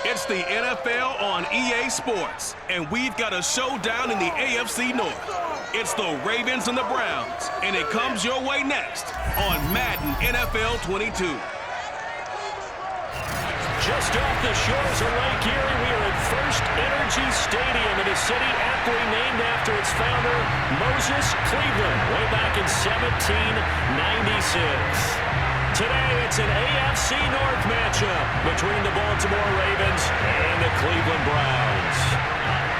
It's the NFL on EA Sports, and we've got a showdown in the AFC North. It's the Ravens and the Browns, and it comes your way next on Madden NFL 22. Just off the shores of Lake Erie, we are at First Energy Stadium in a city aptly named after its founder, Moses Cleveland, way back in 1796. Today, it's an AFC North matchup between the Baltimore Ravens and the Cleveland Browns.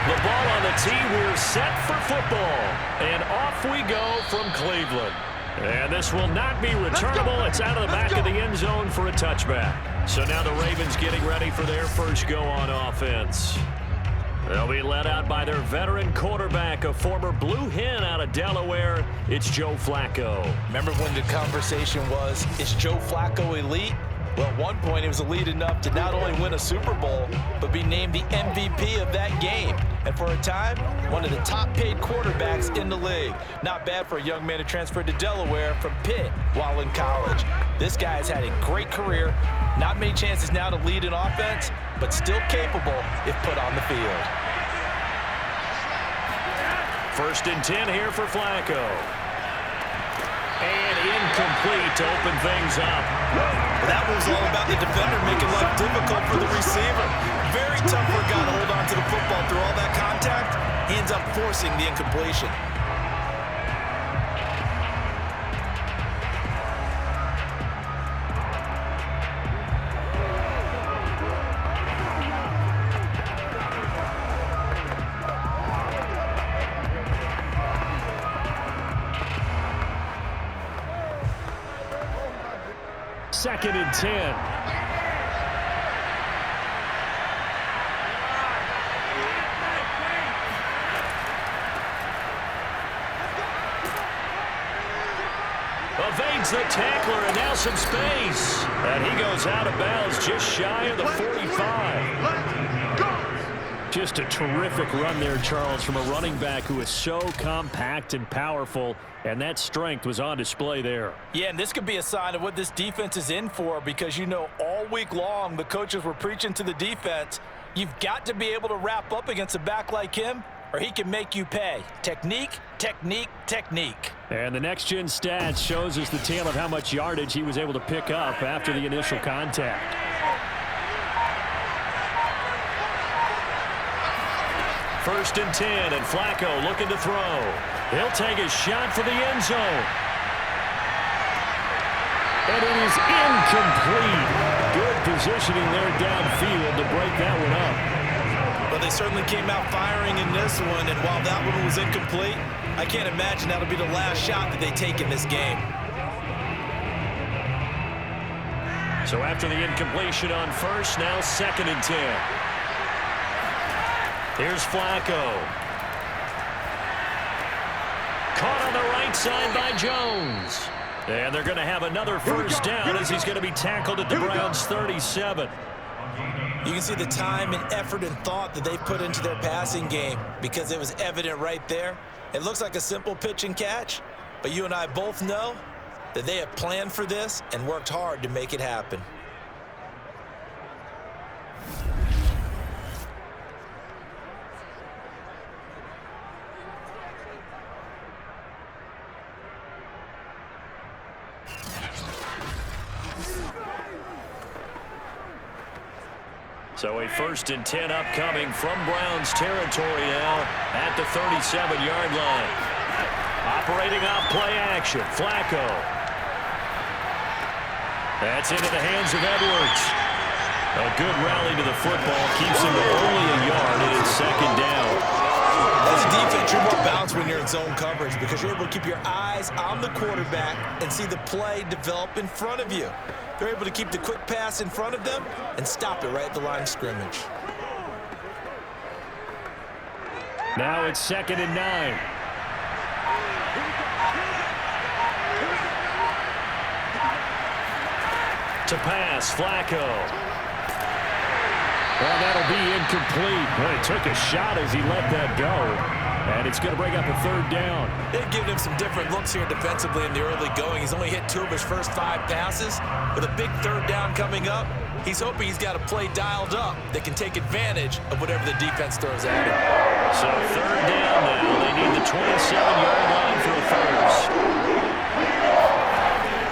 The ball on the tee, we're set for football, and off we go from Cleveland. And this will not be returnable. It's out of the back of the end zone for a touchback. So now the Ravens getting ready for their first go on offense. They'll be led out by their veteran quarterback, a former Blue Hen out of Delaware. It's Joe Flacco. Remember when the conversation was, is Joe Flacco elite? Well, at one point, he was elite enough to not only win a Super Bowl, but be named the MVP of that game. And for a time, one of the top-paid quarterbacks in the league. Not bad for a young man who transferred to Delaware from Pitt while in college. This guy has had a great career. Not many chances now to lead an offense, but still capable if put on the field. First and 10 here for Flacco. And incomplete to open things up. That was all about the defender making life difficult for the receiver. Very tough for a guy to hold on to the football through all that contact. He ends up forcing the incompletion. Second and 10. Evades the tackler, and now some space. And he goes out of bounds just shy of the 45. Just a terrific run there, Charles, from a running back who is so compact and powerful, and that strength was on display there. Yeah, and this could be a sign of what this defense is in for, because, you know, all week long the coaches were preaching to the defense, you've got to be able to wrap up against a back like him, or he can make you pay. Technique, technique, technique. And the next-gen stats shows us the tale of how much yardage he was able to pick up after the initial contact. First and 10, and Flacco looking to throw. He'll take a shot for the end zone. And it is incomplete. Good positioning there downfield to break that one up. Well, they certainly came out firing in this one, and while that one was incomplete, I can't imagine that'll be the last shot that they take in this game. So after the incompletion on first, now second and 10. Here's Flacco. Caught on the right side by Jones. And they're going to have another first down as he's going to be tackled at the Browns' 37. You can see the time and effort and thought that they put into their passing game, because it was evident right there. It looks like a simple pitch and catch, but you and I both know that they have planned for this and worked hard to make it happen. So a first and 10 upcoming from Browns territory now at the 37-yard line. Operating off play action, Flacco. That's into the hands of Edwards. A good rally to the football keeps him to only a yard, and it's second down. As a defense, you're more balanced when you're in zone coverage, because you're able to keep your eyes on the quarterback and see the play develop in front of you. They're able to keep the quick pass in front of them and stop it right at the line of scrimmage. Now it's second and 9. To pass, Flacco. Well, that'll be incomplete. Well, he took a shot as he let that go. And it's going to bring up a third down. They've given him some different looks here defensively in the early going. He's only hit 2 of his first 5 passes. With a big third down coming up, he's hoping he's got a play dialed up that can take advantage of whatever the defense throws at him. So third down now. They need the 27-yard line for a first.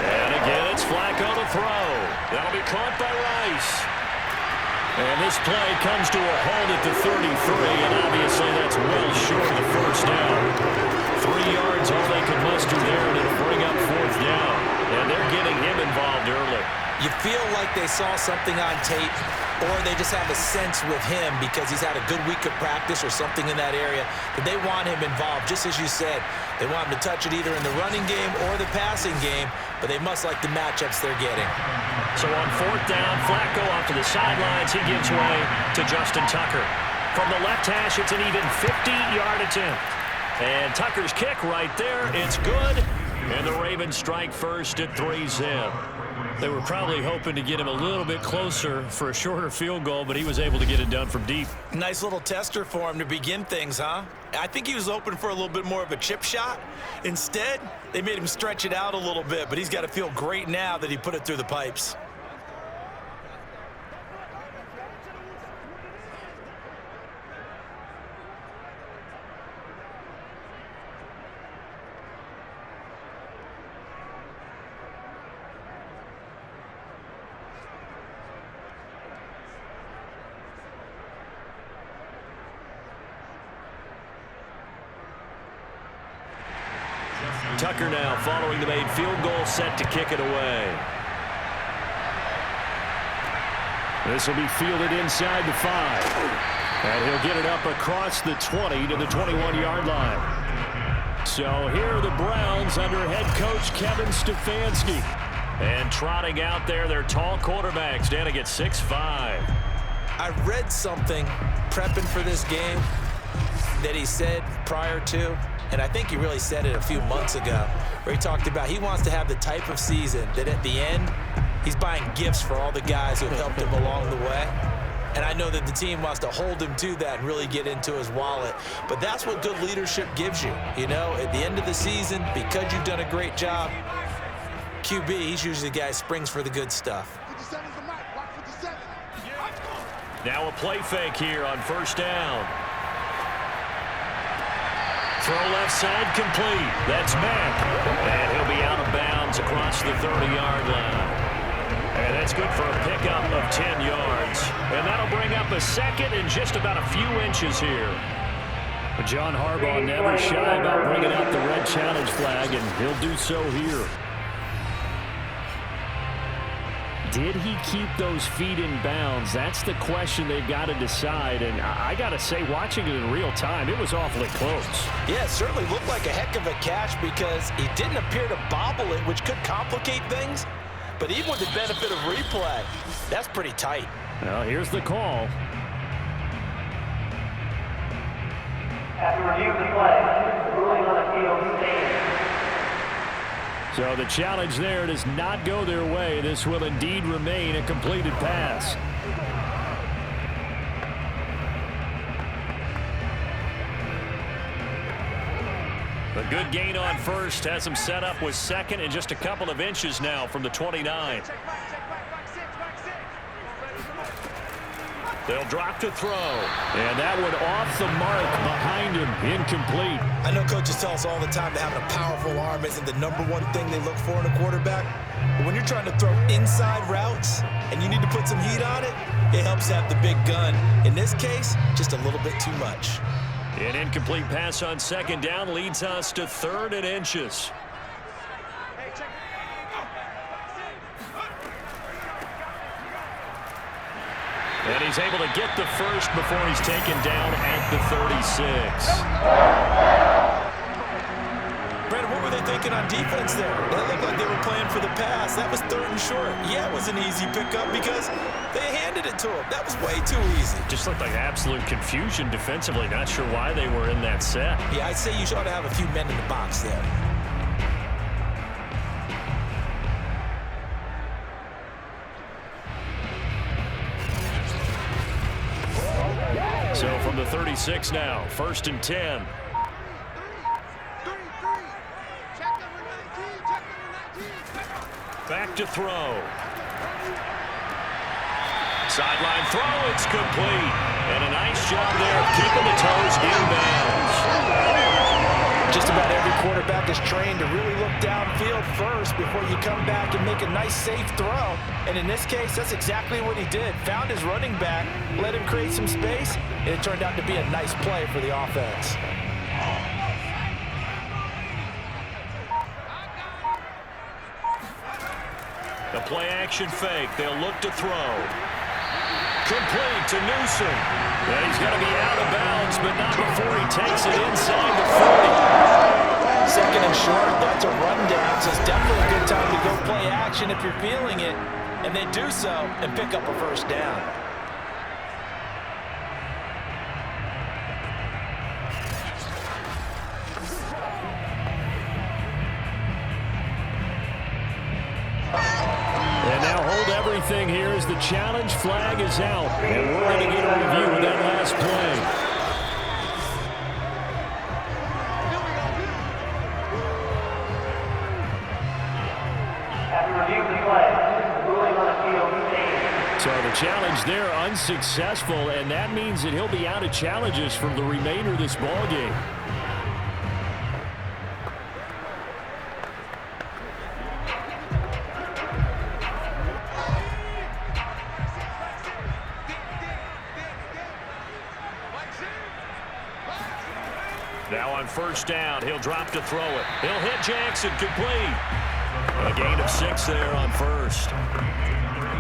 And again, it's Flacco to throw. That'll be caught by Rice. And this play comes to a halt at the 33, and obviously that's well short of the first down. 3 yards, all they could muster there, and it'll bring up 4th down. And they're getting him involved early. You feel like they saw something on tape, or they just have a sense with him because he's had a good week of practice or something in that area that they want him involved. Just as you said, they want him to touch it either in the running game or the passing game, but they must like the matchups they're getting. So on 4th down, Flacco off to the sidelines. He gives way to Justin Tucker. From the left hash, it's an even 50-yard attempt. And Tucker's kick right there, it's good. And the Ravens strike first at 3-zip. They were probably hoping to get him a little bit closer for a shorter field goal, but he was able to get it done from deep. Nice little tester for him to begin things, huh? I think he was hoping for a little bit more of a chip shot. Instead, they made him stretch it out a little bit, but he's got to feel great now that he put it through the pipes. Tucker now following the made field goal, set to kick it away. This will be fielded inside the 5. And he'll get it up across the 20 to the 21-yard line. So here are the Browns under head coach Kevin Stefanski. And trotting out there, their tall quarterback standing at 6'5". I read something prepping for this game that he said prior to, and I think he really said it a few months ago, where he talked about he wants to have the type of season that at the end, he's buying gifts for all the guys who have helped him along the way. And I know that the team wants to hold him to that and really get into his wallet. But that's what good leadership gives you. You know, at the end of the season, because you've done a great job, QB, he's usually the guy who springs for the good stuff. Now a play fake here on 1st down. Throw left side complete. That's Mack. And he'll be out of bounds across the 30-yard line. And that's good for a pickup of 10 yards. And that'll bring up a second and just about a few inches here. John Harbaugh never shy about bringing out the red challenge flag, and he'll do so here. Did he keep those feet in bounds? That's the question they've got to decide. And I got to say, watching it in real time, it was awfully close. Yeah, it certainly looked like a heck of a catch because he didn't appear to bobble it, which could complicate things. But even with the benefit of replay, that's pretty tight. Well, here's the call. After review of the play, ruling on the field stands. So the challenge there does not go their way. This will indeed remain a completed pass. A good gain on first has them set up with second and just a couple of inches now from the 29. They'll drop to throw. And that one off the mark behind him. Incomplete. I know coaches tell us all the time that having a powerful arm isn't the #1 thing they look for in a quarterback. But when you're trying to throw inside routes and you need to put some heat on it, it helps have the big gun. In this case, just a little bit too much. An incomplete pass on 2nd down leads us to 3rd and inches. And he's able to get the first before he's taken down at the 36. Brandon, what were they thinking on defense there? That looked like they were playing for the pass. That was 3rd and short. Yeah, it was an easy pickup because they handed it to him. That was way too easy. Just looked like absolute confusion defensively. Not sure why they were in that set. Yeah, I'd say you ought to have a few men in the box there. So from the 36 now, 1st and 10. back to throw. Sideline throw, it's complete. And a nice job there of keeping the toes inbounds. Just about every quarterback is trained to really look downfield first before you come back and make a nice, safe throw. And in this case, that's exactly what he did. Found his running back, let him create some space, and it turned out to be a nice play for the offense. The play-action fake. They'll look to throw. Complete to Newsome. And he's going to be out of bounds, but not before he takes it inside the 40. Second and short, that's a rundown, so it's definitely a good time to go play action if you're feeling it. And they do so and pick up a first down. And now hold everything here as the challenge flag is out. And we're going to get a review of that last play. So the challenge there unsuccessful, and that means that he'll be out of challenges for the remainder of this ball game. Now on first down, he'll drop to throw it. He'll hit Jackson, complete. A gain of 6 there on first.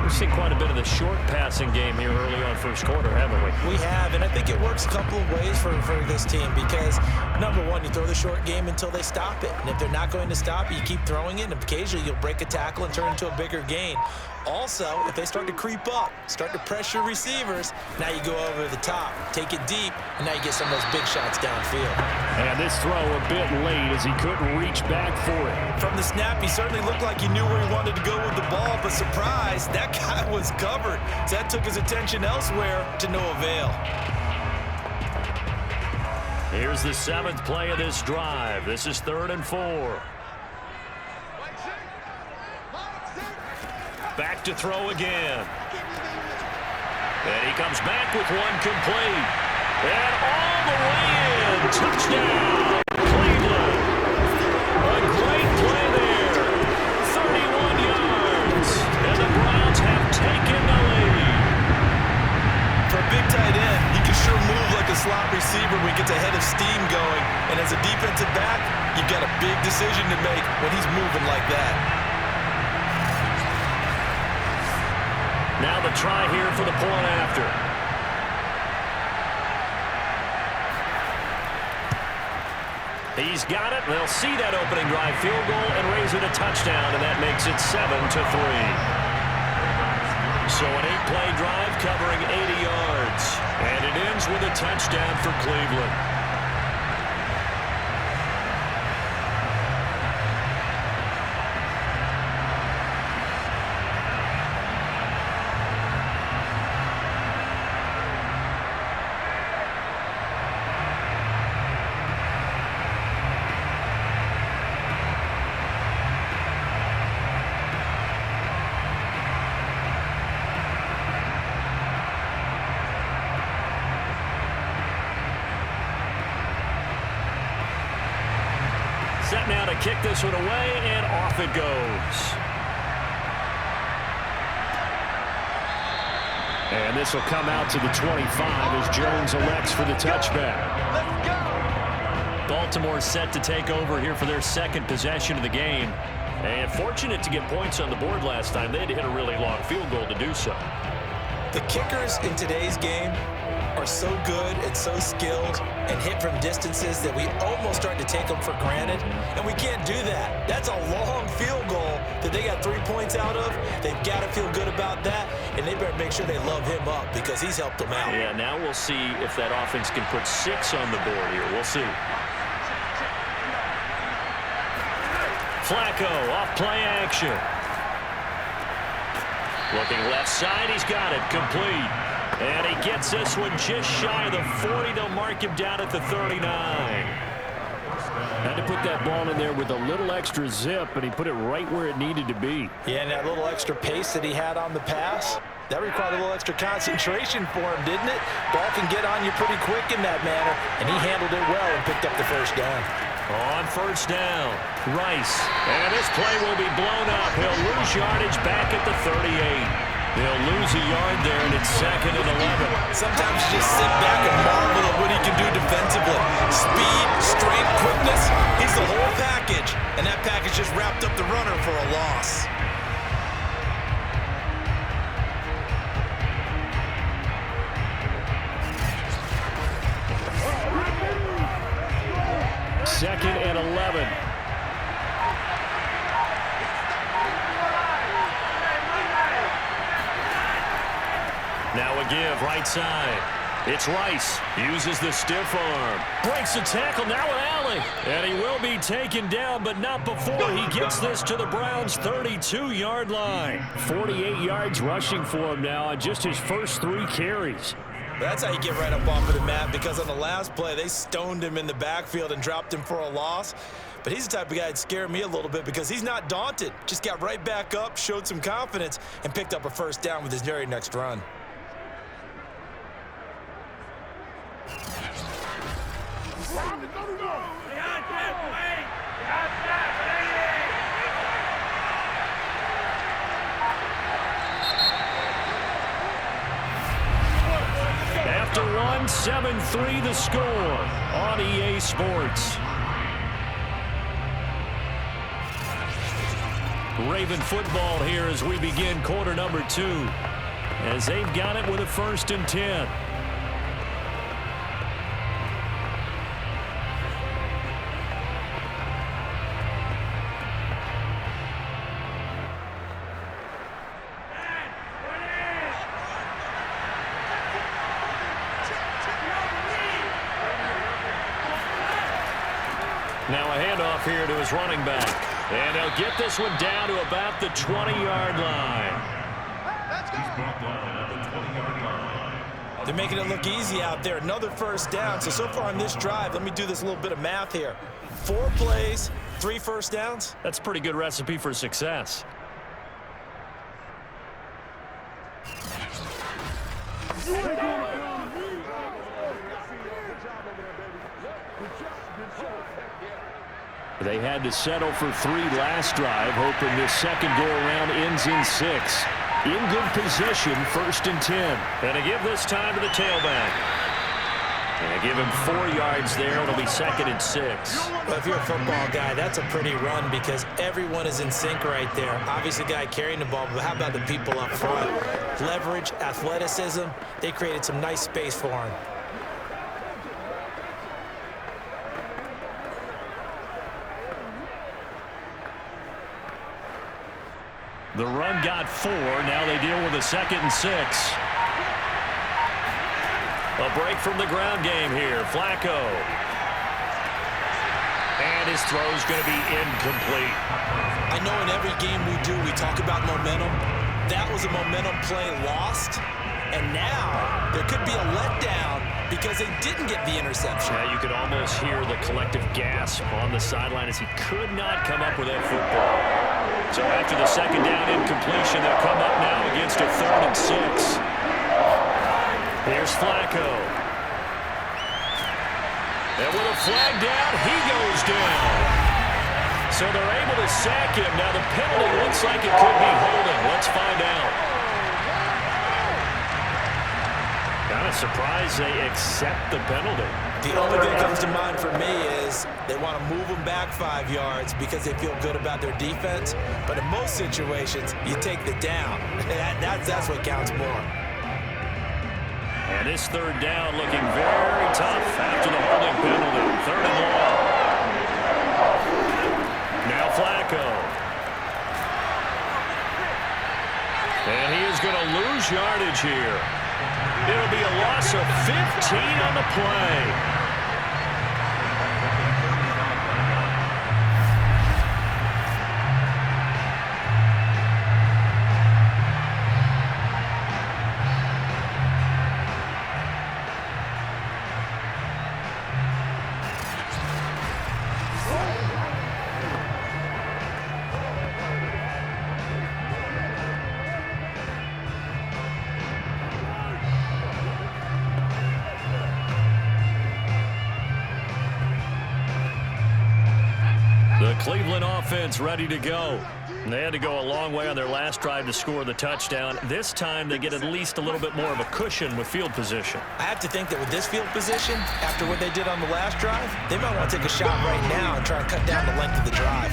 We've seen quite a bit of the short passing game here early on first quarter, haven't we? We have, and I think it works a couple of ways for this team because, number one, you throw the short game until they stop it. And if they're not going to stop it, you keep throwing it, and occasionally you'll break a tackle and turn into a bigger gain. Also, if they start to creep up, start to pressure receivers, now you go over the top, take it deep, and now you get some of those big shots downfield. And this throw a bit late as he couldn't reach back for it. From the snap, he certainly looked like he knew where he wanted to go with the ball, but surprise, that guy was covered. So that took his attention elsewhere to no avail. Here's the 7th play of this drive. This is 3rd and 4. Back to throw again. And he comes back with one complete. And all the way in. Touchdown, Cleveland. A great play there. 31 yards. And the Browns have taken the lead. For a big tight end, he can sure move like a slot receiver when he gets a head of steam going. And as a defensive back, you've got a big decision to make when he's moving like that. Now the try here for the point after. He's got it. They'll see that opening drive field goal and raise it a touchdown, and that makes it 7-3. So an 8-play drive covering 80 yards, and it ends with a touchdown for Cleveland. Set now to kick this one away, and off it goes. And this will come out to the 25 as Jones elects for the touchback. Let's go! Baltimore set to take over here for their second possession of the game. And fortunate to get points on the board last time. They had to hit a really long field goal to do so. The kickers in today's game are so good and so skilled and hit from distances that we almost start to take them for granted, and we can't do that. That's a long field goal that they got 3 points out of. They've got to feel good about that, and they better make sure they love him up because he's helped them out. Yeah, now we'll see if that offense can put 6 on the board here. We'll see. Flacco off play action. Looking left side, he's got it, complete. And he gets this one just shy of the 40. They'll mark him down at the 39. Had to put that ball in there with a little extra zip, and he put it right where it needed to be. Yeah, and that little extra pace that he had on the pass, that required a little extra concentration for him, didn't it? Ball can get on you pretty quick in that manner, and he handled it well and picked up the first down. On first down, Rice. And this play will be blown up. He'll lose yardage back at the 38. They'll lose a yard there, and it's 2nd and 11. Sometimes you just sit back and marvel at what he can do defensively. Speed, strength, quickness, he's the whole package. And that package just wrapped up the runner for a loss. Second and 11. Now a give, right side. It's Rice. Uses the stiff arm. Breaks the tackle now with Allen. And he will be taken down, but not before he gets this to the Browns' 32-yard line. 48 yards rushing for him now on just his first 3 carries. That's how you get right up off of the mat, because on the last play, they stoned him in the backfield and dropped him for a loss. But he's the type of guy that scared me a little bit because he's not daunted. Just got right back up, showed some confidence, and picked up a first down with his very next run. After 7-3 the score on EA Sports. Raven football here as we begin quarter number 2, as they've got it with a 1st and 10. Now a handoff here to his running back. And they'll get this one down to about the 20-yard line. They're making it look easy out there. Another first down. So far on this drive, let me do this little bit of math here. 4 plays, 3 first downs. That's a pretty good recipe for success. They had to settle for 3 last drive, hoping this second go-around ends in 6. In good position, 1st and 10. And they give this time to the tailback. And they give him 4 yards there. It'll be 2nd and 6. Well, if you're a football guy, that's a pretty run because everyone is in sync right there. Obviously, the guy carrying the ball, but how about the people up front? Leverage, athleticism, they created some nice space for him. The run got 4. Now they deal with a 2nd and 6. A break from the ground game here. Flacco. And his throw's going to be incomplete. I know in every game we do, we talk about momentum. That was a momentum play lost. And now there could be a letdown because they didn't get the interception. Yeah, you could almost hear the collective gasp on the sideline as he could not come up with that football. So after the 2nd down incompletion, they'll come up now against a 3rd and 6. Here's Flacco. And with a flag down, he goes down. So they're able to sack him. Now the penalty looks like it could be holding. Let's find out. Kind of surprised they accept the penalty. The only thing that comes to mind for me is they want to move them back 5 yards because they feel good about their defense. But in most situations, you take the down. That's what counts more. And this 3rd down looking very tough after the holding penalty. 3rd and long. Now Flacco. And he is going to lose yardage here. It'll be a loss of 15 on the play. Cleveland offense ready to go. And they had to go a long way on their last drive to score the touchdown. This time they get at least a little bit more of a cushion with field position. I have to think that with this field position, after what they did on the last drive, they might want to take a shot right now and try and cut down the length of the drive.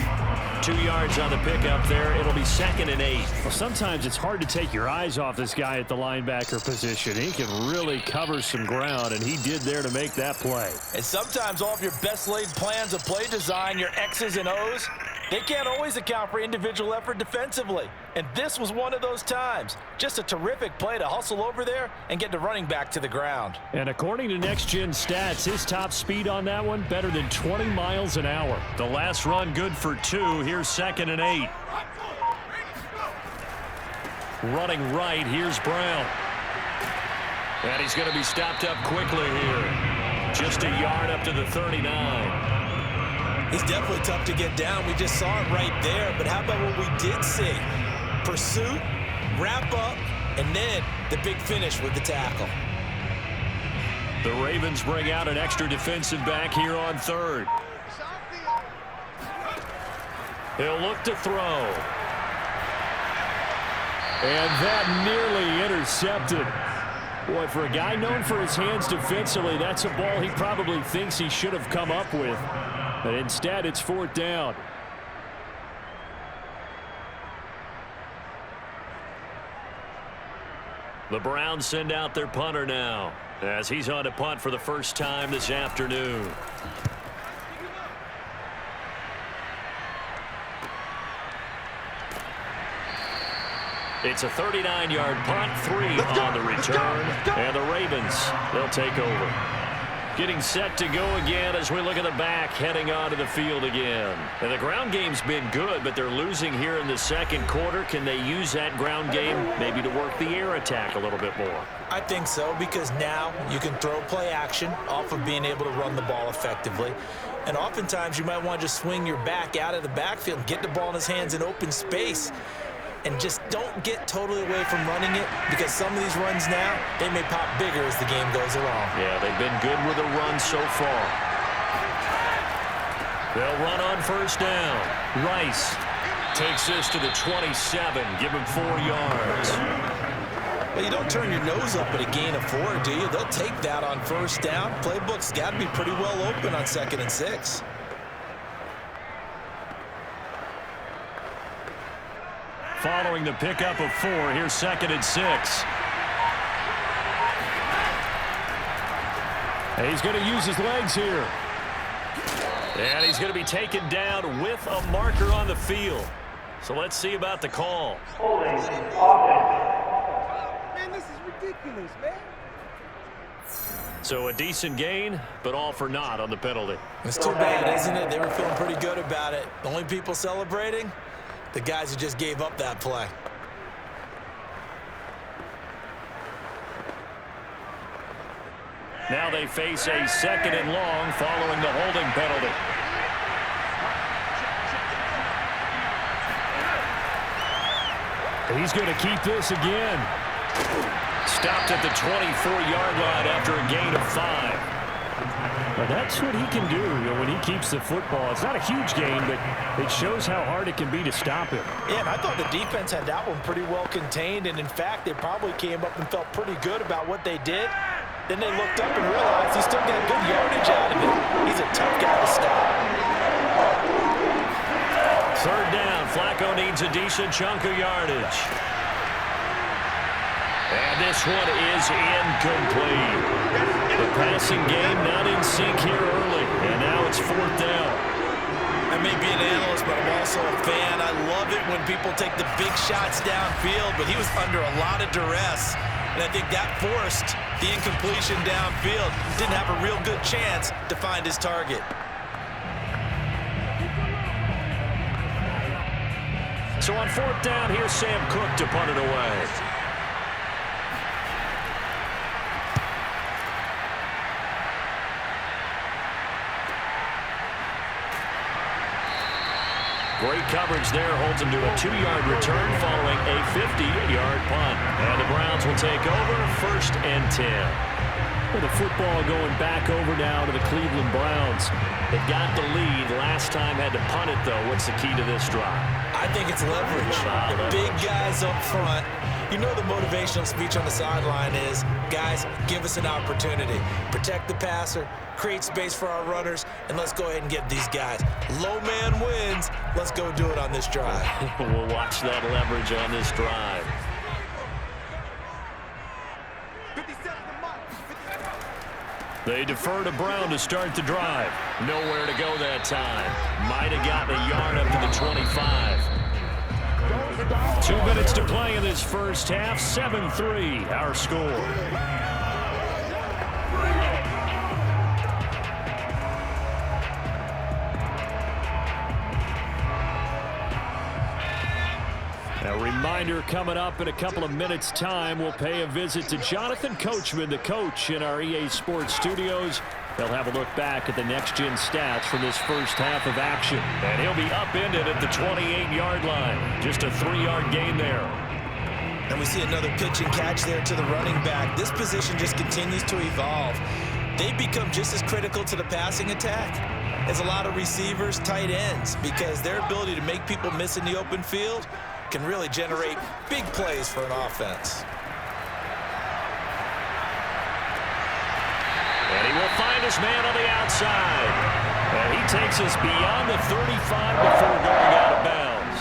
2 yards on the pickup there. It'll be 2nd and 8. Well, sometimes it's hard to take your eyes off this guy at the linebacker position. He can really cover some ground, and he did there to make that play. And sometimes all of your best laid plans of play design, your X's and O's, they can't always account for individual effort defensively. And this was one of those times. Just a terrific play to hustle over there and get the running back to the ground. And according to Next Gen Stats, his top speed on that one, better than 20 miles an hour. The last run good for 2. Here's 2nd and 8. Running right, here's Brown. And he's going to be stopped up quickly here. Just a yard up to the 39. He's definitely tough to get down. We just saw it right there. But how about what we did see? Pursuit, wrap up, and then the big finish with the tackle. The Ravens bring out an extra defensive back here on 3rd. He'll look to throw. And that nearly intercepted. Boy, for a guy known for his hands defensively, that's a ball he probably thinks he should have come up with. But instead, it's 4th down. The Browns send out their punter now, as he's on to punt for the first time this afternoon. It's a 39-yard punt, 3 on the return, and the Ravens, they'll take over. Getting set to go again as we look at the back, heading onto the field again. And the ground game's been good, but they're losing here in the 2nd quarter. Can they use that ground game maybe to work the air attack a little bit more? I think so, because now you can throw play action off of being able to run the ball effectively. And oftentimes you might want to just swing your back out of the backfield and get the ball in his hands in open space. And just don't get totally away from running it, because some of these runs now, they may pop bigger as the game goes along. Yeah, they've been good with a run so far. They'll run on 1st down. Rice takes this to the 27, give him 4 yards. Well, you don't turn your nose up at a gain of 4, do you? They'll take that on 1st down. Playbook's got to be pretty well open on 2nd and 6. Following the pickup of 4, here's 2nd and 6. And he's going to use his legs here. And he's going to be taken down with a marker on the field. So let's see about the call. Holding offense. Man, this is ridiculous, man. So a decent gain, but all for naught on the penalty. It's too bad, isn't it? They were feeling pretty good about it. The only people celebrating? The guys who just gave up that play. Now they face a 2nd and long following the holding penalty. He's going to keep this again. Stopped at the 24-yard line after a gain of 5. But that's what he can do when he keeps the football. It's not a huge gain, but it shows how hard it can be to stop him. Yeah, and I thought the defense had that one pretty well contained, and in fact, they probably came up and felt pretty good about what they did. Then they looked up and realized he still got good yardage out of it. He's a tough guy to stop. 3rd down, Flacco needs a decent chunk of yardage. And this one is incomplete. The passing game not in sync here early, and now it's 4th down. I may be an analyst, but I'm also a fan. I love it when people take the big shots downfield, but he was under a lot of duress, and I think that forced the incompletion downfield. Didn't have a real good chance to find his target. So on 4th down, here's Sam Cook to punt it away. Great coverage there, holds him to a 2-yard return following a 50-yard punt. And the Browns will take over 1st and 10. Well, the football going back over now to the Cleveland Browns. They've got the lead. Last time had to punt it, though. What's the key to this drive? I think it's leverage. The big guys up front. You know the motivational speech on the sideline is, guys, give us an opportunity. Protect the passer, create space for our runners, and let's go ahead and get these guys. Low man wins. Let's go do it on this drive. We'll watch that leverage on this drive. They defer to Brown to start the drive. Nowhere to go that time. Might have gotten a yard up to the 25. 2 minutes to play in this first half. 7-3, our score. A reminder coming up in a couple of minutes' time. We'll pay a visit to Jonathan Coachman, the coach in our EA Sports studios. They'll have a look back at the next-gen stats from this first half of action. And he'll be upended at the 28-yard line. Just a 3-yard gain there. And we see another pitch and catch there to the running back. This position just continues to evolve. They become just as critical to the passing attack as a lot of receivers, tight ends, because their ability to make people miss in the open field can really generate big plays for an offense. And he will find his man on the outside. And he takes us beyond the 35 before going out of bounds.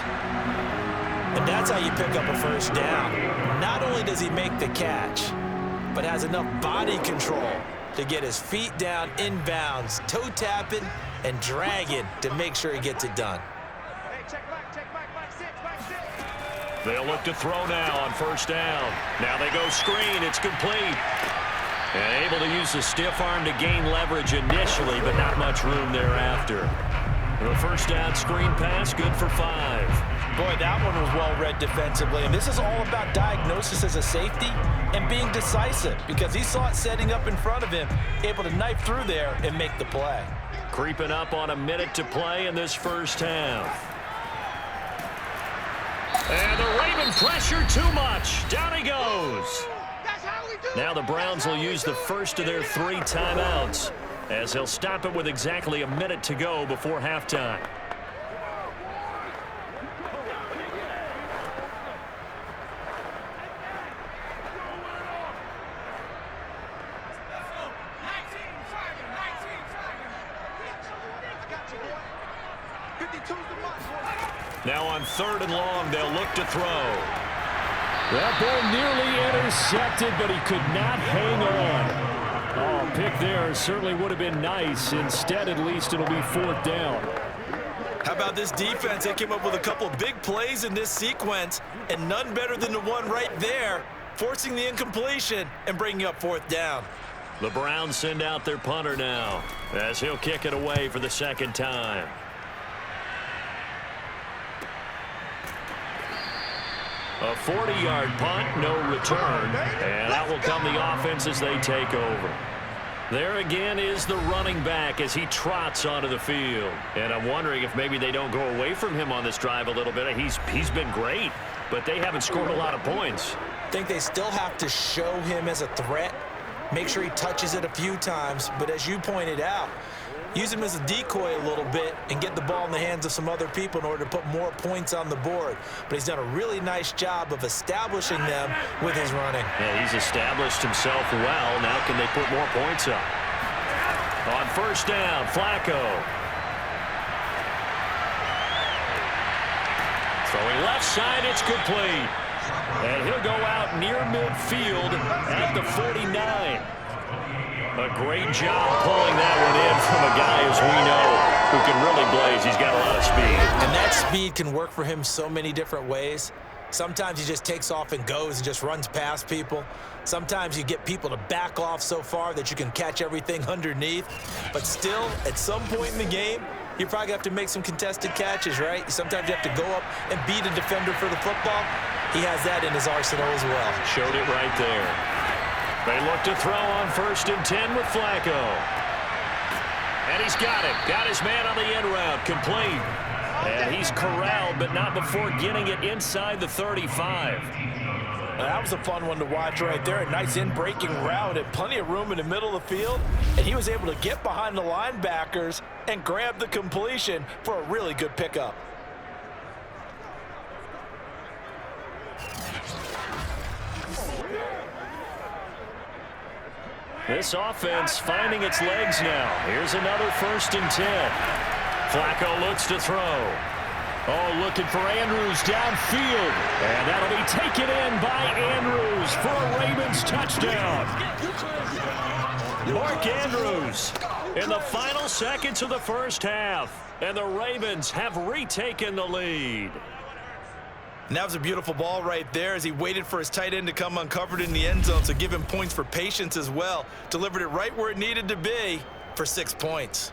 And that's how you pick up a first down. Not only does he make the catch, but has enough body control to get his feet down inbounds, toe tapping and dragging to make sure he gets it done. They'll look to throw now on first down. Now they go screen. It's complete. And able to use the stiff arm to gain leverage initially, but not much room thereafter. The first down screen pass, good for 5. Boy, that one was well read defensively. And this is all about diagnosis as a safety and being decisive, because he saw it setting up in front of him, able to knife through there and make the play. Creeping up on a minute to play in this first half. And the Raven pressure too much. Down he goes. Now the Browns will use the first of their 3 timeouts, as they'll stop it with exactly a minute to go before halftime. Now on 3rd and long, they'll look to throw. That ball nearly intercepted, but he could not hang on. Oh, pick there certainly would have been nice. Instead, at least, it'll be 4th down. How about this defense? They came up with a couple of big plays in this sequence, and none better than the one right there, forcing the incompletion and bringing up 4th down. The Browns send out their punter now, as he'll kick it away for the 2nd time. A 40-yard punt, no return, and out will come the offense as they take over. There again is the running back as he trots onto the field. And I'm wondering if maybe they don't go away from him on this drive a little bit. He's been great, but they haven't scored a lot of points. I think they still have to show him as a threat, make sure he touches it a few times, but as you pointed out, use him as a decoy a little bit and get the ball in the hands of some other people in order to put more points on the board. But he's done a really nice job of establishing them with his running. Yeah, he's established himself well. Now can they put more points up? On first down, Flacco. Throwing left side, it's complete. And he'll go out near midfield at the 49. A great job pulling that one in from a guy, as we know, who can really blaze. He's got a lot of speed. And that speed can work for him so many different ways. Sometimes he just takes off and goes and just runs past people. Sometimes you get people to back off so far that you can catch everything underneath. But still, at some point in the game, you probably have to make some contested catches, right? Sometimes you have to go up and beat a defender for the football. He has that in his arsenal as well. Showed it right there. They look to throw on 1st and 10 with Flacco. And he's got it. Got his man on the end route. Complete. And he's corralled, but not before getting it inside the 35. That was a fun one to watch right there. A nice in-breaking route and plenty of room in the middle of the field. And he was able to get behind the linebackers and grab the completion for a really good pickup. This offense finding its legs now. Here's another 1st and 10. Flacco looks to throw. Oh, looking for Andrews downfield. And that'll be taken in by Andrews for a Ravens touchdown. Mark Andrews in the final seconds of the first half. And the Ravens have retaken the lead. And that was a beautiful ball right there as he waited for his tight end to come uncovered in the end zone, so give him points for patience as well. Delivered it right where it needed to be for 6 points.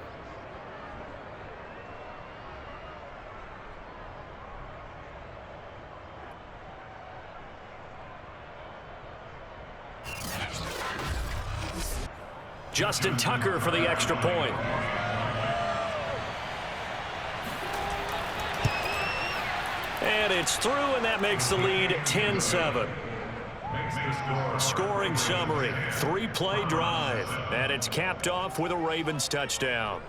Justin Tucker for the extra point. And it's through, and that makes the lead 10-7. Scoring summary, 3-play drive, and it's capped off with a Ravens touchdown.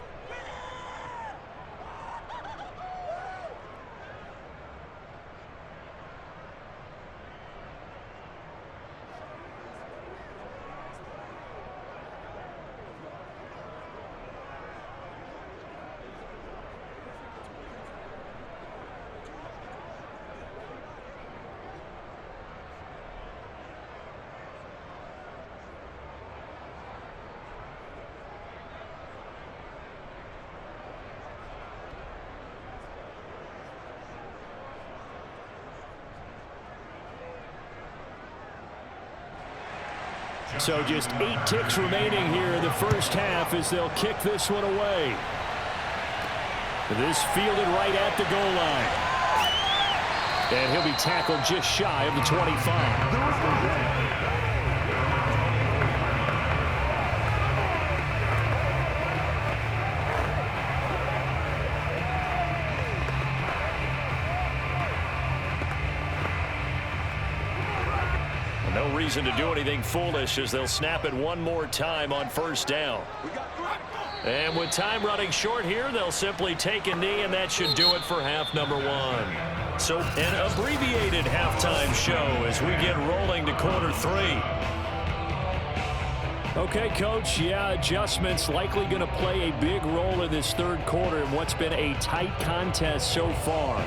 So just 8 ticks remaining here in the first half as they'll kick this one away. This fielded right at the goal line. And he'll be tackled just shy of the 25. No reason to do anything foolish as they'll snap it one more time on first down. And with time running short here, they'll simply take a knee, and that should do it for half number 1. So an abbreviated halftime show as we get rolling to quarter 3. Okay, Coach, yeah, adjustments likely going to play a big role in this third quarter in what's been a tight contest so far.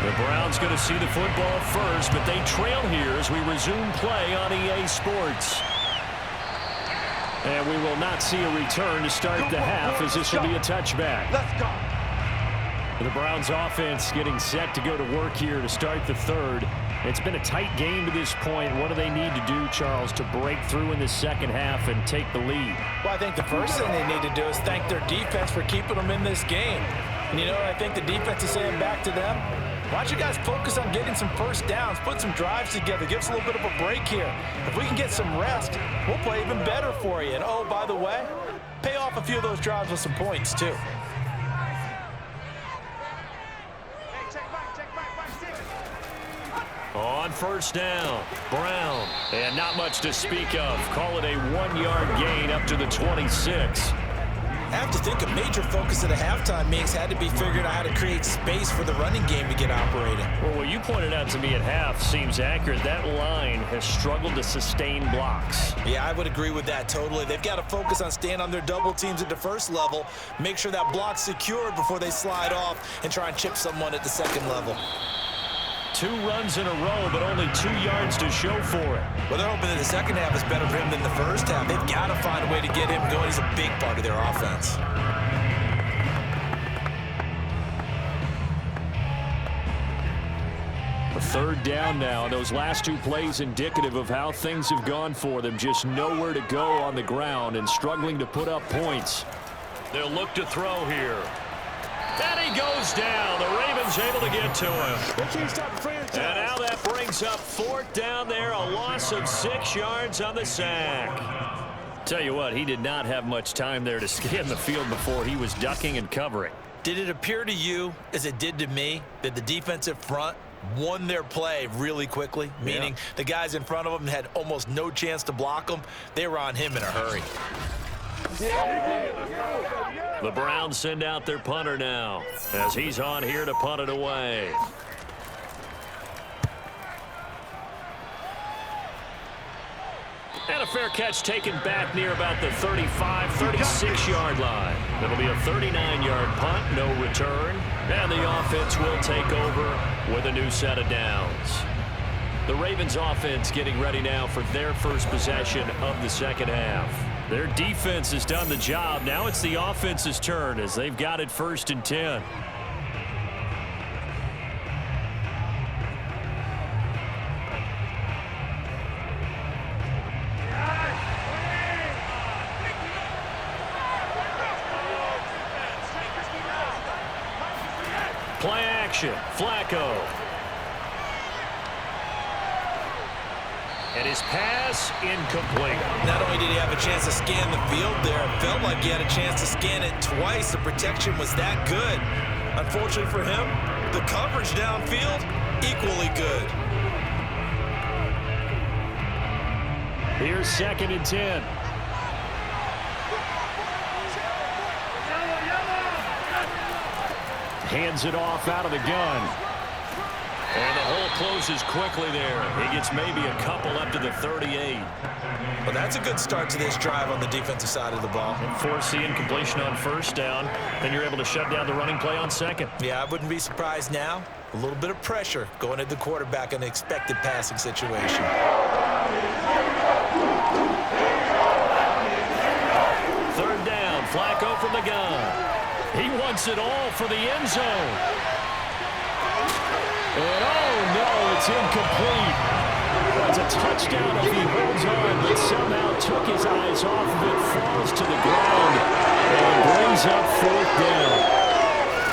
The Browns going to see the football first, but they trail here as we resume play on EA Sports. And we will not see a return to start the half as this will be a touchback. Let's go. The Browns offense getting set to go to work here to start the third. It's been a tight game to this point. What do they need to do, Charles, to break through in the second half and take the lead? Well, I think the first thing they need to do is thank their defense for keeping them in this game. And you know, I think the defense is saying back to them, why don't you guys focus on getting some first downs, put some drives together, give us a little bit of a break here. If we can get some rest, we'll play even better for you. And oh, by the way, pay off a few of those drives with some points too. On first down, Brown. And not much to speak of. Call it a 1-yard gain up to the 26. I have to think a major focus of the halftime meetings had to be figuring out how to create space for the running game to get operating. Well, what you pointed out to me at half seems accurate. That line has struggled to sustain blocks. Yeah, I would agree with that totally. They've got to focus on staying on their double teams at the first level, make sure that block's secured before they slide off and try and chip someone at the second level. 2 runs in a row, but only 2 yards to show for it. Well, they're hoping that the second half is better for him than the first half. They've got to find a way to get him going. He's a big part of their offense. Third down now, and those last two plays indicative of how things have gone for them. Just nowhere to go on the ground and struggling to put up points. They'll look to throw here. And he goes down. The Ravens able to get to him. And now that brings up fourth down there, a loss of 6 yards on the sack. Tell you what, he did not have much time there to scan the field before he was ducking and covering. Did it appear to you, as it did to me, that the defensive front won their play really quickly? Meaning the guys in front of them had almost no chance to block them. They were on him in a hurry. The Browns send out their punter now as he's on here to punt it away. And a fair catch taken back near about the 35, 36-yard line. It'll be a 39-yard punt, no return. And the offense will take over with a new set of downs. The Ravens offense getting ready now for their first possession of the second half. Their defense has done the job. Now it's the offense's turn as they've got it 1st and 10. Play action, Flacco. And his pass incomplete. Not only did he have a chance to scan the field there, it felt like he had a chance to scan it twice. The protection was that good. Unfortunately for him, the coverage downfield, equally good. Here's 2nd and 10. Hands it off out of the gun. And the hole closes quickly there. He gets maybe a couple up to the 38. Well, that's a good start to this drive on the defensive side of the ball. Force the incompletion on 1st down. Then you're able to shut down the running play on 2nd. Yeah, I wouldn't be surprised now. A little bit of pressure going at the quarterback in an expected passing situation. 3rd down, Flacco from the gun. He wants it all for the end zone. And oh no, it's incomplete. It's a touchdown if he holds on, but somehow took his eyes off of it, falls to the ground, and brings up 4th down.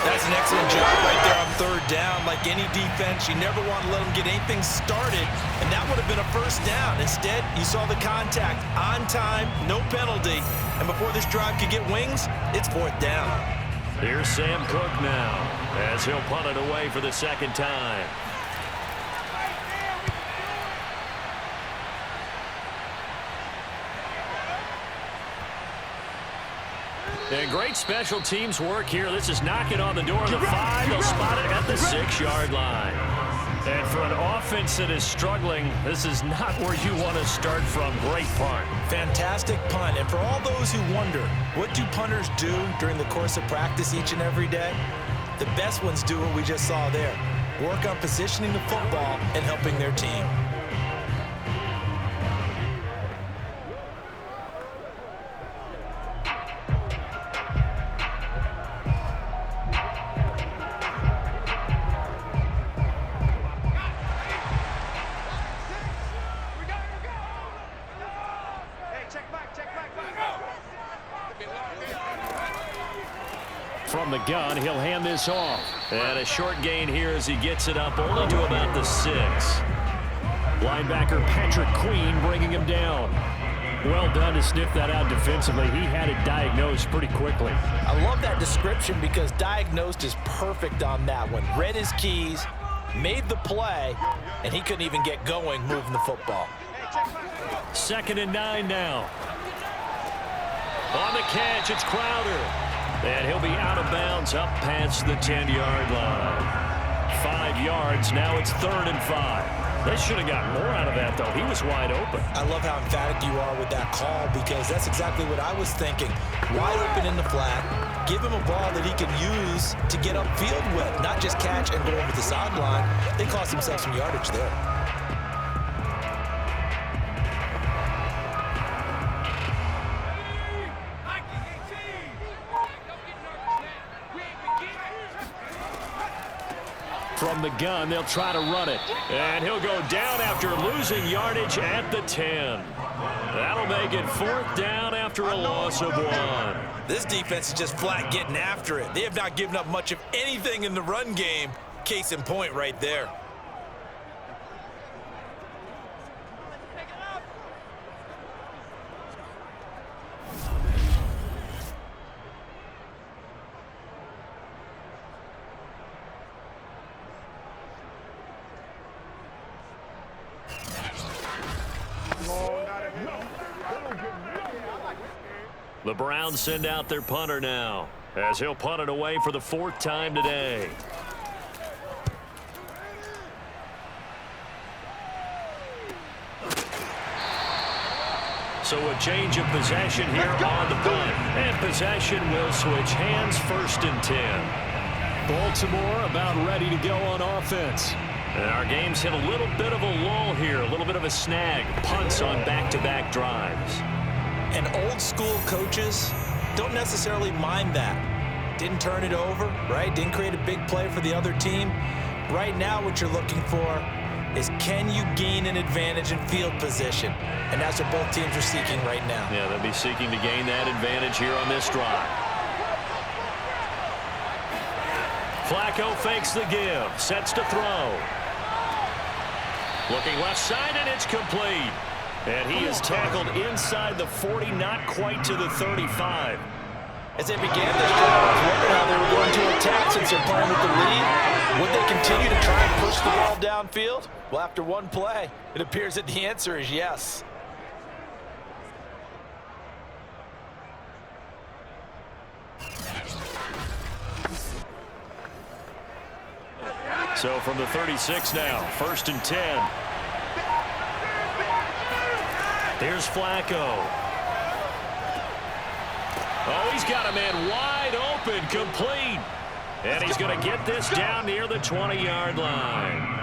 That's an excellent job right there on 3rd down. Like any defense, you never want to let them get anything started, and that would have been a 1st down. Instead, you saw the contact on time, no penalty, and before this drive could get wings, it's 4th down. Here's Sam Cook now as he'll punt it away for the 2nd time. And great special teams work here. This is knocking on the door of the 5. They'll spot it at the 6-yard line. And for an offense that is struggling, this is not where you want to start from. Great punt. Fantastic punt. And for all those who wonder, what do punters do during the course of practice each and every day? The best ones do what we just saw there. Work on positioning the football and helping their team. From the gun, he'll hand this off. And a short gain here as he gets it up only to about the 6. Linebacker Patrick Queen bringing him down. Well done to sniff that out defensively. He had it diagnosed pretty quickly. I love that description because diagnosed is perfect on that one. Read his keys, made the play, and he couldn't even get going moving the football. 2nd and 9 now. On the catch, it's Crowder. And he'll be out of bounds up past the 10-yard line. 5 yards, now it's 3rd and 5. They should have gotten more out of that, though. He was wide open. I love how emphatic you are with that call because that's exactly what I was thinking. Wide open in the flat. Give him a ball that he can use to get upfield with, not just catch and go over the sideline. They cost themselves some yardage there. from the gun. They'll try to run it. And he'll go down after losing yardage at the 10. That'll make it 4th down after a loss of 1. This defense is just flat getting after it. They have not given up much of anything in the run game. Case in point right there. The Browns send out their punter now, as he'll punt it away for the 4th time today. So a change of possession here on the punt. And possession will switch hands, 1st and 10. Baltimore about ready to go on offense. And our game's hit a little bit of a lull here, a little bit of a snag. Punts on back-to-back drives. And old school coaches don't necessarily mind that. Didn't turn it over, right? Didn't create a big play for the other team. Right now what you're looking for is, can you gain an advantage in field position? And that's what both teams are seeking right now. Yeah, they'll be seeking to gain that advantage here on this drive. Flacco fakes the give, sets to throw. Looking left side, and it's complete. And he is tackled inside the 40, not quite to the 35. As they began this drive, I was wondering how they were going to attack since they're playing with the lead. Would they continue to try and push the ball downfield? Well, after one play, it appears that the answer is yes. So from the 36 now, 1st and 10. Here's Flacco. Oh, he's got a man wide open, complete. And he's going to get this down near the 20-yard line.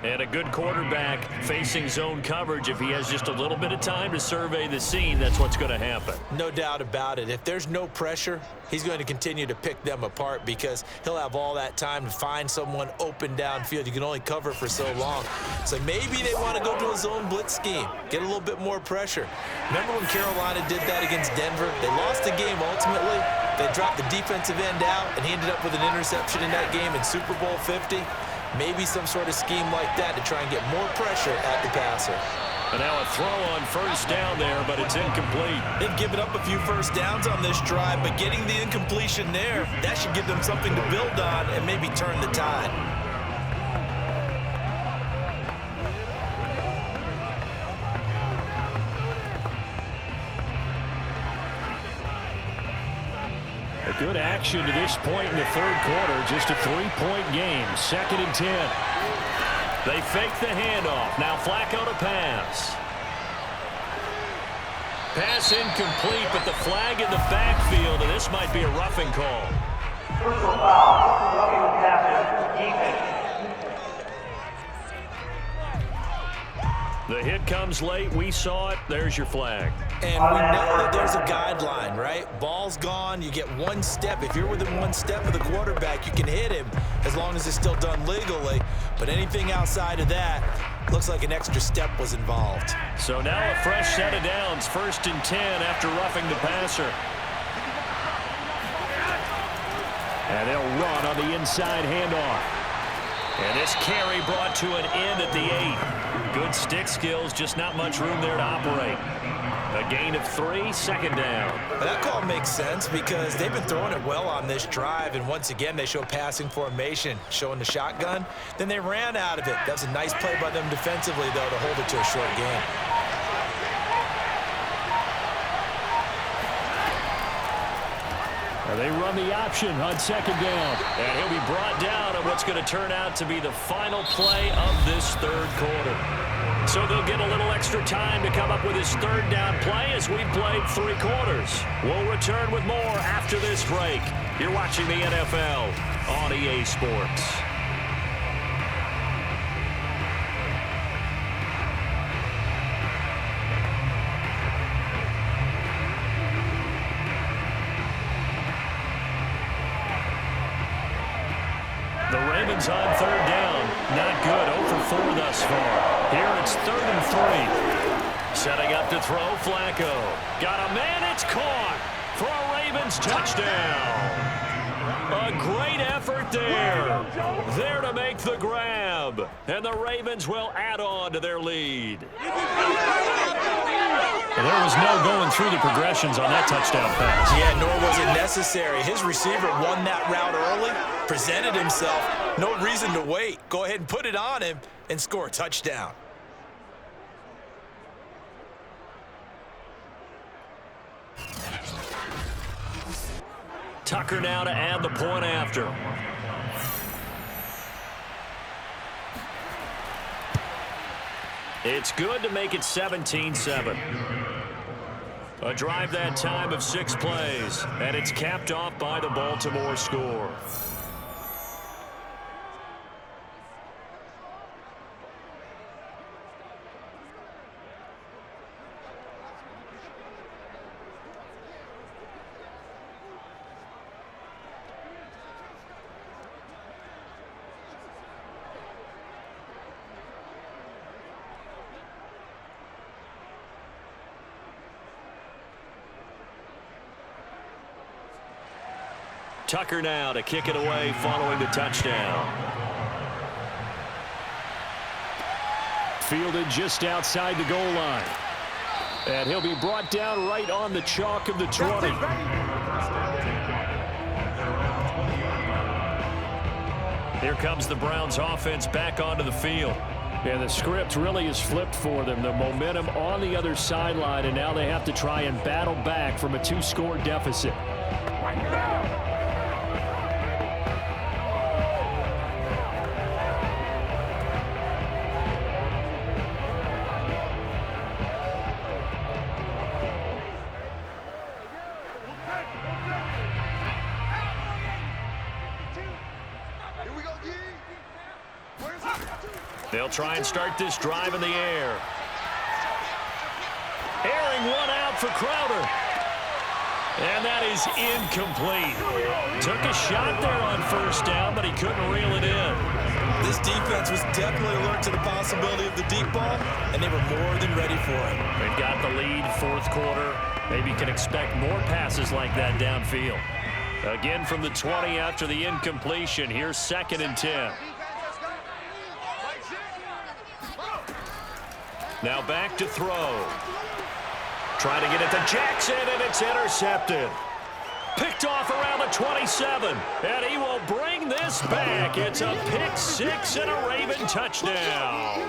And a good quarterback facing zone coverage. If he has just a little bit of time to survey the scene, that's what's going to happen. No doubt about it. If there's no pressure, he's going to continue to pick them apart because he'll have all that time to find someone open downfield. You can only cover for so long. So maybe they want to go to a zone blitz scheme, get a little bit more pressure. Remember when Carolina did that against Denver? They lost the game ultimately. They dropped the defensive end out, and he ended up with an interception in that game in Super Bowl 50. Maybe some sort of scheme like that to try and get more pressure at the passer. And now a throw on 1st down there, but it's incomplete. They've given up a few 1st downs on this drive, but getting the incompletion there, that should give them something to build on and maybe turn the tide. Good action to this point in the 3rd quarter. Just a 3-point game. 2nd and 10. They fake the handoff. Now Flacco to pass. Pass incomplete, but the flag in the backfield, and this might be a roughing call. Personal foul, roughing the passer, defense. The hit comes late. We saw it. There's your flag. And we know that there's a guideline, right? Ball's gone. You get one step. If you're within one step of the quarterback, you can hit him as long as it's still done legally. But anything outside of that, looks like an extra step was involved. So now a fresh set of downs. 1st and 10 after roughing the passer. And they'll run on the inside handoff. And this carry brought to an end at the 8. Good stick skills, just not much room there to operate. A gain of 3, 2nd down. That call makes sense because they've been throwing it well on this drive, and once again they show passing formation, showing the shotgun. Then they ran out of it. That was a nice play by them defensively, though, to hold it to a short gain. They run the option on 2nd down. And he'll be brought down on what's going to turn out to be the final play of this 3rd quarter. So they'll get a little extra time to come up with his 3rd down play as we've played 3 quarters. We'll return with more after this break. You're watching the NFL on EA Sports. Ravens on third down. Not good. 0 for 4 thus far. Here it's 3rd and 3. Setting up to throw, Flacco. Got a man, it's caught for a Ravens touchdown. A great effort there. There to make the grab. And the Ravens will add on to their lead. There was no going through the progressions on that touchdown pass. Yeah, nor was it necessary. His receiver won that route early, presented himself. No reason to wait. Go ahead and put it on him and score a touchdown. Tucker now to add the point after. It's good to make it 17-7. A drive that time of 6 plays, and it's capped off by the Baltimore score. Tucker now to kick it away following the touchdown. Fielded just outside the goal line. And he'll be brought down right on the chalk of the 20. Here comes the Browns offense back onto the field. Yeah, the script really is flipped for them. The momentum on the other sideline, and now they have to try and battle back from a 2-score deficit. They'll try and start this drive in the air. Airing one out for Crowder. And that is incomplete. Took a shot there on first down, but he couldn't reel it in. This defense was definitely alert to the possibility of the deep ball, and they were more than ready for it. They've got the lead, 4th quarter. Maybe can expect more passes like that downfield. Again from the 20 after the incompletion. Here's 2nd and 10. Now back to throw. Trying to get it to Jackson, and it's intercepted. Picked off around the 27, and he will bring this back. It's a pick 6 and a Raven touchdown.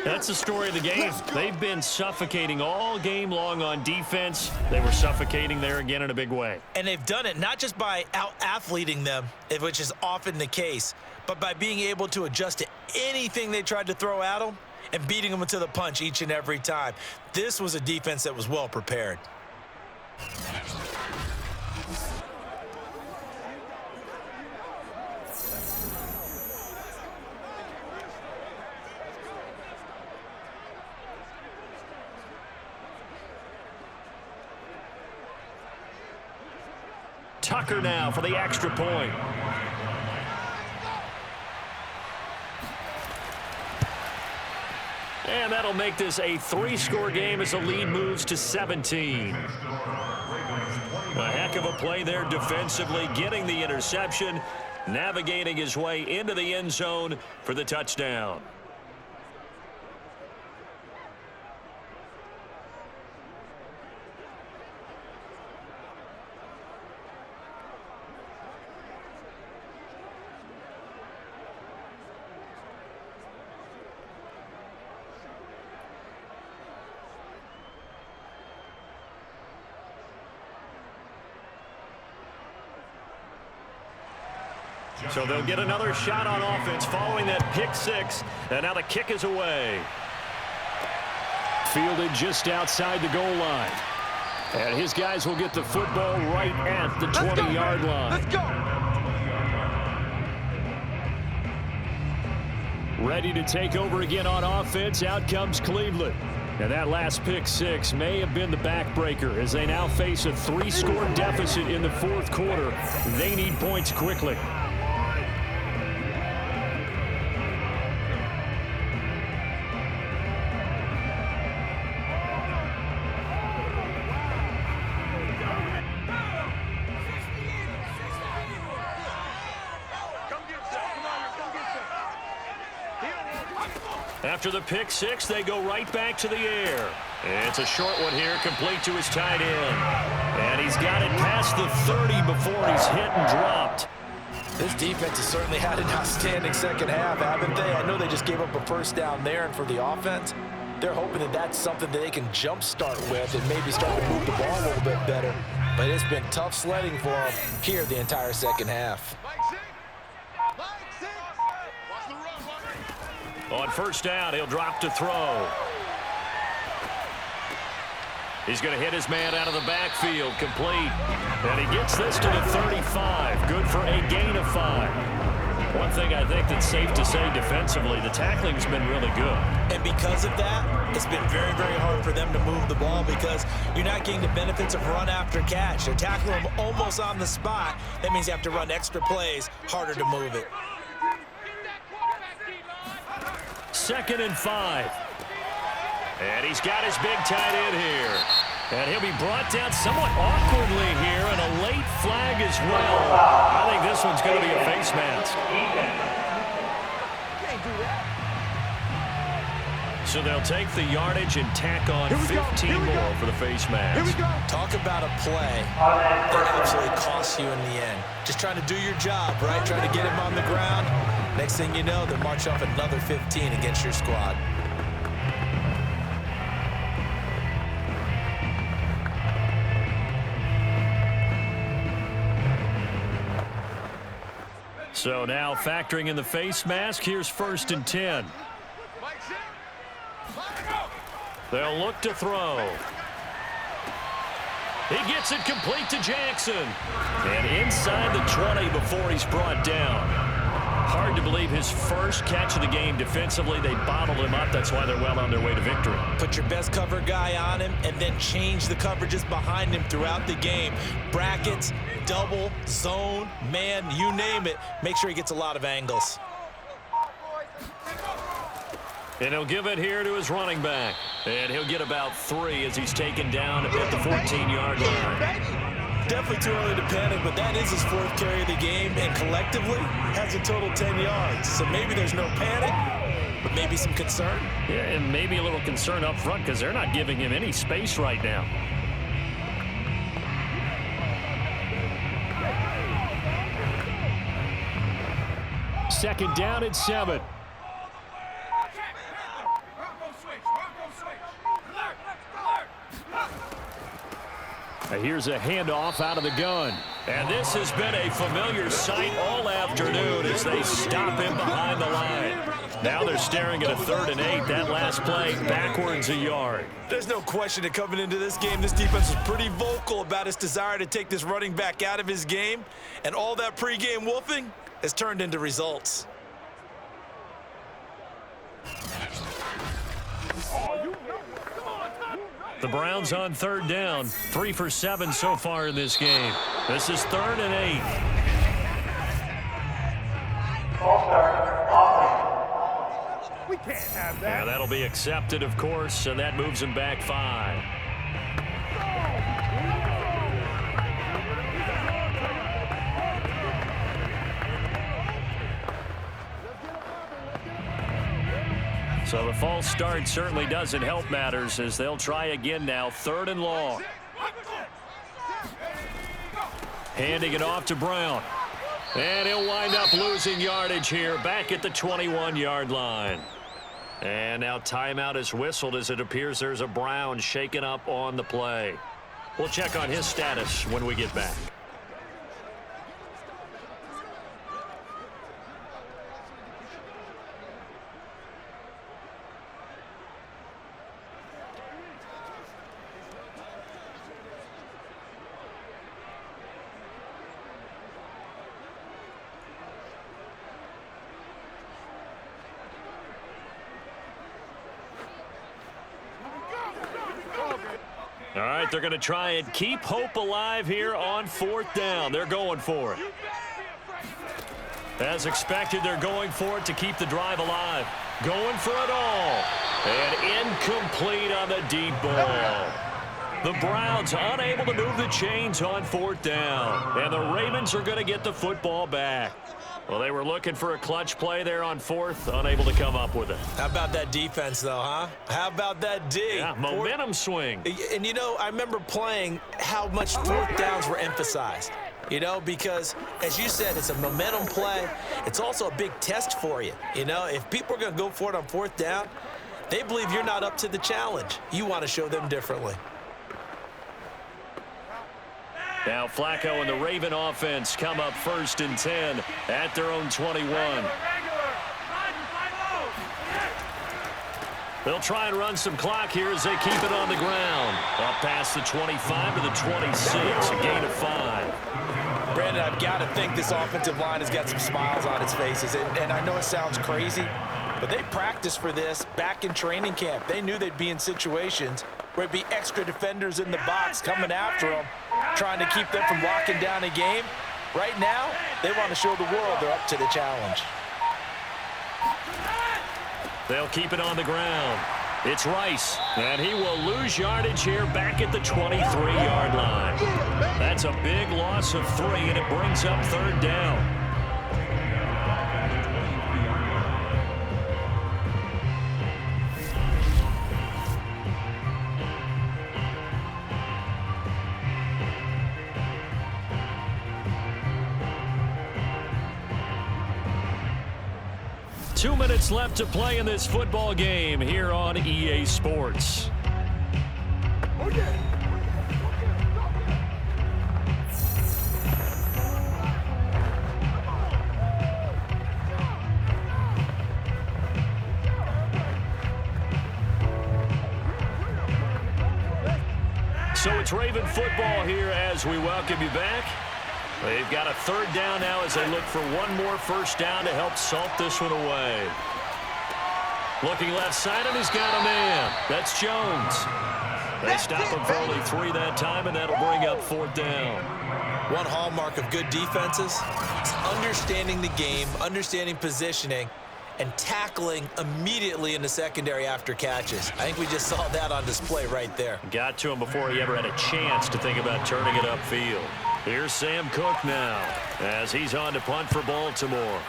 That's the story of the game. They've been suffocating all game long on defense. They were suffocating there again in a big way. And they've done it not just by out-athleting them, which is often the case, but by being able to adjust to anything they tried to throw at them and beating them to the punch each and every time. This was a defense that was well prepared. Tucker now for the extra point. And that'll make this a 3-score game as the lead moves to 17. A heck of a play there defensively, getting the interception, navigating his way into the end zone for the touchdown. So they'll get another shot on offense following that pick 6, and now the kick is away. Fielded just outside the goal line. And his guys will get the football right at the 20-yard line. Let's go. Ready to take over again on offense. Out comes Cleveland. And that last pick six may have been the backbreaker as they now face a 3-score deficit in the fourth quarter. They need points quickly. After the pick six, they go right back to the air. It's a short one here, complete to his tight end. And he's got it past the 30 before he's hit and dropped. This defense has certainly had an outstanding second half, haven't they? I know they just gave up a first down there, and for the offense, they're hoping that that's something that they can jumpstart with and maybe start to move the ball a little bit better. But it's been tough sledding for them here the entire second half. On first down, he'll drop to throw. He's going to hit his man out of the backfield, complete. And he gets this to the 35. Good for a gain of 5. One thing I think that's safe to say defensively, the tackling's been really good. And because of that, it's been very, very hard for them to move the ball because you're not getting the benefits of run after catch. They're tackling them almost on the spot. That means you have to run extra plays, harder to move it. 2nd and 5. And he's got his big tight end here. And he'll be brought down somewhat awkwardly here, and a late flag as well. I think this one's going to be a face mask. So they'll take the yardage and tack on 15 more for the face mask. Talk about a play that absolutely costs you in the end. Just trying to do your job, right? Trying to get him on the ground. Next thing you know, they'll march off another 15 against your squad. So now factoring in the face mask, here's 1st and 10. They'll look to throw. He gets it complete to Jackson. And inside the 20 before he's brought down. Hard to believe his first catch of the game defensively. They bottled him up. That's why they're well on their way to victory. Put your best cover guy on him and then change the coverages behind him throughout the game. Brackets, double, zone, man, you name it. Make sure he gets a lot of angles. And he'll give it here to his running back. And he'll get about 3 as he's taken down at the 14-yard line. Definitely too early to panic, but that is his 4th carry of the game, and collectively has a total 10 yards. So maybe there's no panic, but maybe some concern. Yeah, and maybe a little concern up front because they're not giving him any space right now. Second down and 7. Here's a handoff out of the gun. And this has been a familiar sight all afternoon as they stop him behind the line. Now they're staring at a 3rd and 8. That last play backwards a yard. There's no question that coming into this game, this defense was pretty vocal about its desire to take this running back out of his game. And all that pregame wolfing has turned into results. The Browns on 3rd down. 3 for 7 so far in this game. This is 3rd and 8. We can't have that. Yeah, that'll be accepted, of course, and that moves him back 5. So the false start certainly doesn't help matters as they'll try again now. 3rd and long. Handing it off to Brown. And he'll wind up losing yardage here back at the 21-yard line. And now timeout is whistled as it appears there's a Brown shaken up on the play. We'll check on his status when we get back. All right, they're going to try and keep hope alive here on 4th down. They're going for it. As expected, they're going for it to keep the drive alive. Going for it all. And incomplete on the deep ball. The Browns unable to move the chains on 4th down. And the Ravens are going to get the football back. Well, they were looking for a clutch play there on 4th, unable to come up with it. How about that defense, though, huh? How about that D? Yeah, momentum swing. And, you know, I remember playing how much 4th downs were emphasized. You know, because, as you said, it's a momentum play. It's also a big test for you. You know, if people are going to go for it on 4th down, they believe you're not up to the challenge. You want to show them differently. Now Flacco and the Raven offense come up 1st and 10 at their own 21. They'll try and run some clock here as they keep it on the ground. Up past the 25 to the 26, a gain of 5. Brandon, I've got to think this offensive line has got some smiles on its faces. And I know it sounds crazy, but they practiced for this back in training camp. They knew they'd be in situations where it'd be extra defenders in the box coming after them, trying to keep them from locking down a game. Right now, they want to show the world they're up to the challenge. They'll keep it on the ground. It's Rice, and he will lose yardage here back at the 23-yard line. That's a big loss of 3, and it brings up 3rd down. 2 minutes left to play in this football game here on EA Sports. So it's Raven football here as we welcome you back. They've got a 3rd down now as they look for one more 1st down to help salt this one away. Looking left side, and he's got a man. That's Jones. They stop him for only 3 that time, and that'll bring up 4th down. One hallmark of good defenses is understanding the game, understanding positioning, and tackling immediately in the secondary after catches. I think we just saw that on display right there. Got to him before he ever had a chance to think about turning it upfield. Here's Sam Cook now as he's on to punt for Baltimore.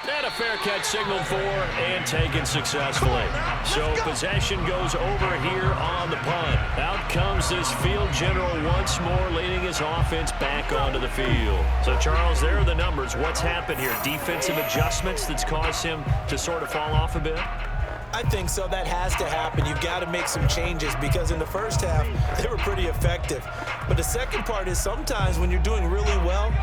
And a fair catch signaled for and taken successfully. So possession goes over here on the punt. Out comes this field general once more, leading his offense back onto the field. So, Charles, there are the numbers. What's happened here? Defensive adjustments that's caused him to sort of fall off a bit? I think so. That has to happen. You've got to make some changes because in the first half, they were pretty effective. But the second part is sometimes when you're doing really well,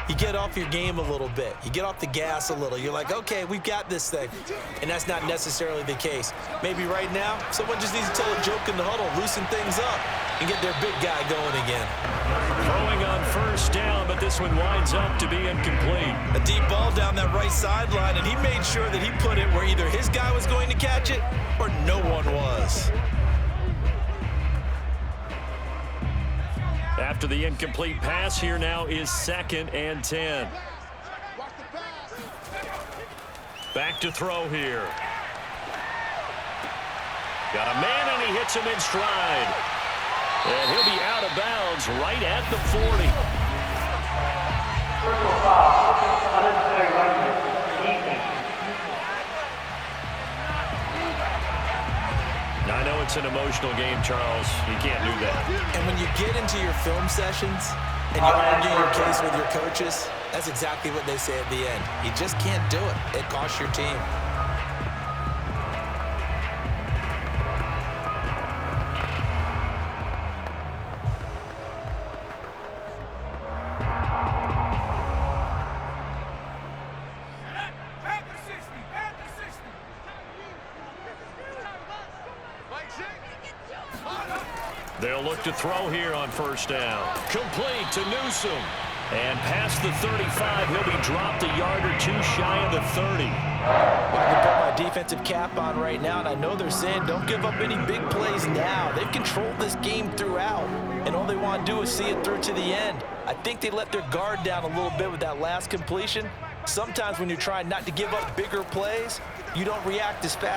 you get off your game a little bit. You get off the gas a little. You're like, okay, we've got this thing. And that's not necessarily the case. Maybe right now, someone just needs to tell a joke in the huddle, loosen things up, and get their big guy going again. Throwing on 1st down, but this one winds up to be incomplete. A deep ball down that right sideline, and he made sure that he put it where either his guy was going to catch it or no one was. After the incomplete pass, here now is 2nd and 10. Back to throw here. Got a man, and he hits him in stride. And he'll be out of bounds right at the 40. Personal foul, unnecessary roughness, defense. Now, I know it's an emotional game, Charles. You can't do that. And when you get into your film sessions and you argue your case with your coaches, that's exactly what they say at the end. You just can't do it. It costs your team. They'll look to throw here on 1st down. Complete to Newsome. And past the 35, he'll be dropped a yard or 2 shy of the 30. Well, I can put my defensive cap on right now, and I know they're saying don't give up any big plays now. They've controlled this game throughout, and all they want to do is see it through to the end. I think they let their guard down a little bit with that last completion. Sometimes when you're trying not to give up bigger plays, you don't react as fast.